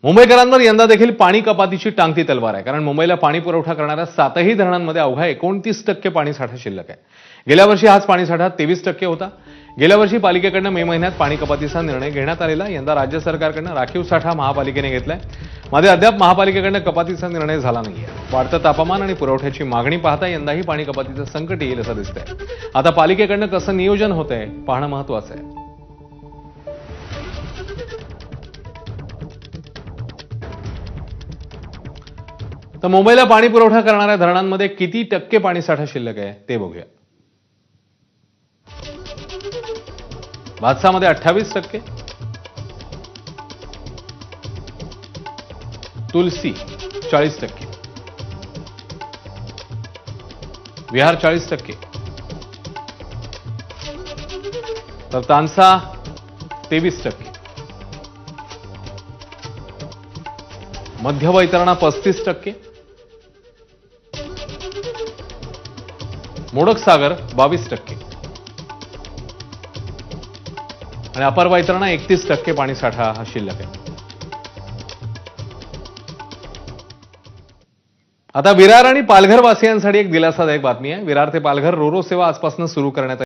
मुंबईकरांवर यंदा देखील पाणी कपातीची टांगती तलवार आहे, कारण मुंबईला पाणी पुरवठा करणाऱ्या 7ही धरणांमध्ये अवघा 29% पाणीसाठा शिल्लक आहे. गेल्या वर्षी हाच पाणीसाठा 23% होता. गेल्या वर्षी पालिकेकडून मे महिन्यात पाणी कपातीचा निर्णय घेण्यात आलेला. यंदा राज्य सरकारकडून राखीव साठा महापालिकेने घेतलाय. मध्ये अद्याप महापालिकेकडून कपातीचा निर्णय झाला नाहीये. वाढतं तापमान आणि पुरवठ्याची मागणी पाहता यंदाही पाणी कपातीचं संकट येईल असं दिसतंय. आता पालिकेकडून कसं नियोजन होतंय पाहणं महत्त्वाचं आहे. तर मुंबईला पाणी पुरवठा करणाऱ्या धरणांमध्ये किती टक्के पाणीसाठा शिल्लक आहे ते बघूया. भातसामध्ये 28%, तुलसी 40%, विहार 40%, तर तानसा 23%, मध्य वैतरणा 35%, मोडक सागर 22% आणि अपर वैतरणा 31% पाणीसाठा हा शिल्लक आहे. आता विरार आणि पालघर वासियांसाठी एक दिलासादायक बातमी आहे. विरार ते पालघर रोरो सेवा आजपासून सुरू करण्यात